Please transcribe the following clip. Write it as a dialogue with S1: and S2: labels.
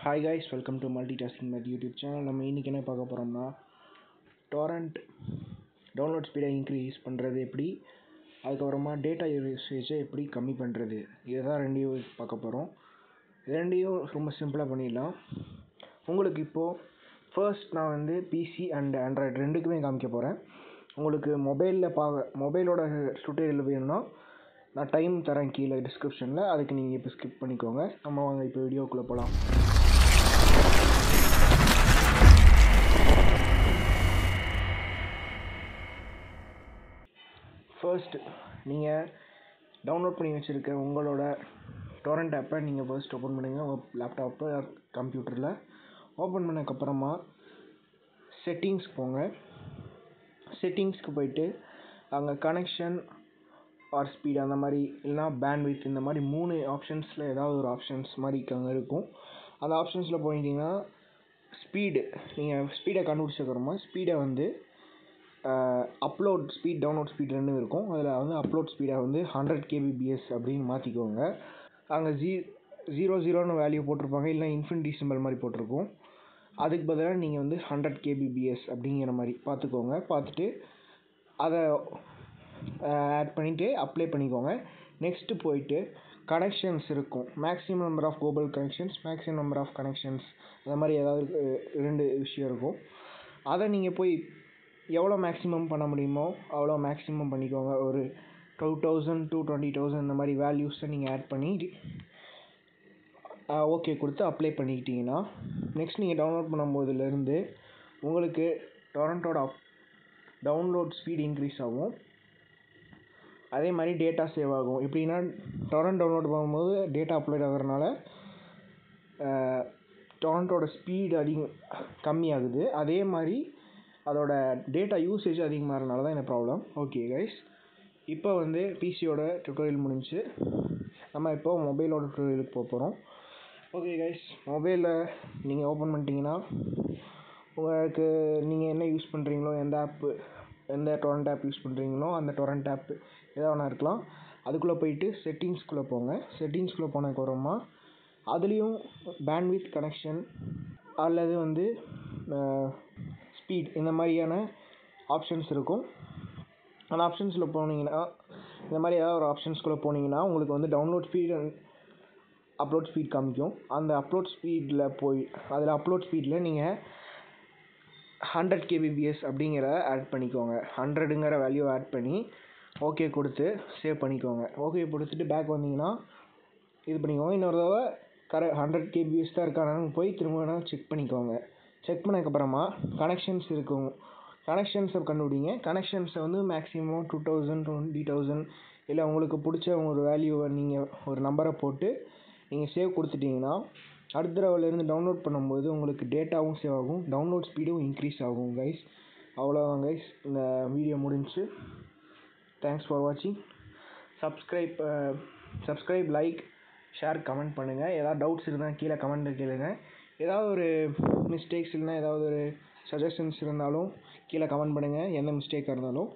S1: Hi guys, welcome to multitasking math YouTube channel. நம்ம இன்றைக்கி என்ன பார்க்க போகிறோம்னா, டொரண்ட் டவுன்லோட் ஸ்பீடை இன்க்ரீஸ் பண்ணுறது எப்படி, அதுக்கப்புறமா டேட்டா யூசேஜை எப்படி கம்மி பண்ணுறது, இதை தான் ரெண்டையும் பார்க்க போகிறோம். ரெண்டையும் ரொம்ப சிம்பிளாக பண்ணிடலாம். உங்களுக்கு இப்போது ஃபர்ஸ்ட் நான் பிசி அண்ட் ஆண்ட்ராய்டு ரெண்டுக்குமே காமிக்க போகிறேன். உங்களுக்கு மொபைலோட டுட்டோரியல் வேணும்னா நான் டைம் தரேன் கீழே டிஸ்கிரிப்ஷனில், அதுக்கு நீங்கள் இப்போ ஸ்கிப் பண்ணிக்கோங்க. நம்ம வாங்க இப்போ வீடியோக்குள்ளே போகலாம். ஃபர்ஸ்ட் நீங்கள் டவுன்லோட் பண்ணி வச்சுருக்க உங்களோட டொரண்ட் ஆப்பை நீங்கள் ஃபர்ஸ்ட் ஓப்பன் பண்ணுங்கள். உங்கள் லேப்டாப்பு கம்ப்யூட்டரில் ஓப்பன் பண்ணதுக்கப்புறமா செட்டிங்ஸ் போங்க. செட்டிங்ஸ்க்கு போயிட்டு அங்கே கனெக்ஷன் ஆர் ஸ்பீட் அந்த மாதிரி இல்லைனா பேண்ட்வித் இந்த மாதிரி 3 ஆப்ஷன்ஸில் ஏதாவது ஒரு ஆப்ஷன்ஸ் மாதிரி அங்கே இருக்கும். அந்த ஆப்ஷன்ஸில் போயிட்டீங்கன்னா ஸ்பீடு, நீங்கள் ஸ்பீடை கண்டுபிடிச்சதுக்கப்புறமா ஸ்பீடை அப்லோட் ஸ்பீட் டவுன்லோட் ஸ்பீட் ரெண்டும் இருக்கும். அதில் அப்லோட் ஸ்பீடை 100 kbps அப்படின்னு மாற்றிக்கோங்க. அங்கே 00ன்னு வேல்யூ போட்டிருப்பாங்க, இல்லை இன்ஃபினிட்டி சிம்பிள் மாதிரி போட்டிருக்கும். அதுக்கு பதிலாக நீங்கள் 100 kbps அப்படிங்கிற மாதிரி பார்த்துக்கோங்க. பார்த்துட்டு அதை ஆட் பண்ணிவிட்டு அப்ளை பண்ணிக்கோங்க. நெக்ஸ்ட்டு போயிட்டு கனெக்ஷன்ஸ் இருக்கும், maximum number of global connections, maximum number of connections, அந்த மாதிரி ஏதாவது 2 விஷயம் இருக்கும். அதை நீங்கள் போய் எவ்வளோ மேக்ஸிமம் பண்ண முடியுமோ அவ்வளோ மேக்ஸிமம் பண்ணிக்கோங்க. ஒரு 2000 to 20,000 இந்த மாதிரி வேல்யூஸை நீங்கள் ஆட் பண்ணி ஓகே கொடுத்து அப்ளை பண்ணிக்கிட்டிங்கன்னா நெக்ஸ்ட் நீங்கள் டவுன்லோட் பண்ணும்போதுலேருந்து உங்களுக்கு டொரண்டோட டவுன்லோட் ஸ்பீட் இன்க்ரீஸ் ஆகும். அதே மாதிரி டேட்டா சேவ் ஆகும். எப்படின்னா டொரண்ட் டவுன்லோட் பண்ணும்போது டேட்டா அப்லோட் ஆகிறதுனால டொரண்டோட ஸ்பீடு கம்மியாகுது. அதே மாதிரி அதோட டேட்டா யூசேஜ் அதிகமாகிறதுனால தான் இந்த ப்ராப்ளம். ஓகே கைஸ், இப்போ பிசியோட டுட்டோரியல் முடிஞ்சு நம்ம இப்போ மொபைலோட டுட்டோரியலுக்கு போக போகிறோம். ஓகே கைஸ், மொபைலில் நீங்கள் ஓப்பன் பண்ணிட்டீங்கன்னா உங்களுக்கு நீங்கள் என்ன யூஸ் பண்ணுறீங்களோ, எந்த டொரண்ட் ஆப் யூஸ் பண்ணுறீங்களோ அந்த டொரண்ட் ஆப் எதாவது ஒன்றா இருக்கலாம். அதுக்குள்ளே போயிட்டு செட்டிங்ஸ்குள்ளே போங்க. செட்டிங்ஸ்குள்ளே போனதுக்கப்புறமா அதுலேயும் பேண்ட்வித், கனெக்ஷன் அல்லது ஸ்பீட் இந்த மாதிரியான ஆப்ஷன்ஸ் இருக்கும். அந்த ஆப்ஷன்ஸில் போனீங்கன்னா இந்த மாதிரி ஏதாவது ஒரு ஆப்ஷன்ஸ்குள்ளே போனீங்கன்னா உங்களுக்கு download speed and upload speed காமிக்கும். அந்த அப்லோட் ஸ்பீடில் அதில் அப்லோட் ஸ்பீடில் நீங்கள் 100 kbps அப்படிங்கிறத ஆட் பண்ணிக்கோங்க. 100ங்கிற வேல்யூ ஆட் பண்ணி ஓகே கொடுத்து சேவ் பண்ணிக்கோங்க. ஓகே கொடுத்துட்டு பேக் வந்தீங்கன்னா இது பண்ணிக்கோங்க. இன்னொரு தடவை 100 kbps தான் இருக்கானு போய் திரும்ப செக் பண்ணிக்கோங்க. செக் பண்ணதுக்கப்புறமா கனெக்ஷன்ஸ் இருக்கும், கனெக்ஷன்ஸை கண்டுபிடிங்க. கனெக்ஷன்ஸை மேக்ஸிமம் 2000 20,000 இல்லை உங்களுக்கு பிடிச்ச ஒரு வேல்யூவை நீங்கள் ஒரு நம்பரை போட்டு நீங்கள் சேவ் கொடுத்துட்டிங்கன்னா அடுத்த தடவைலேருந்து டவுன்லோட் பண்ணும்போது உங்களுக்கு டேட்டாவும் சேவ் ஆகும், டவுன்லோட் ஸ்பீடும் இன்க்ரீஸ் ஆகும் கைஸ். அவ்வளோதான் கைஸ், இந்த வீடியோ முடிஞ்சு. தேங்க்ஸ் ஃபார் வாட்சிங். சப்ஸ்கிரைப், லைக், ஷேர், கமெண்ட் பண்ணுங்கள். ஏதாவது டவுட்ஸ் இருந்தால் கீழே கமெண்ட்டில் கேளுங்க. ஏதாவது ஒரு மிஸ்டேக்ஸ் இல்லைனா ஏதாவது ஒரு சஜஷன்ஸ் இருந்தாலும் கீழே கமெண்ட் பண்ணுங்கள், எந்த மிஸ்டேக்காக இருந்தாலும்.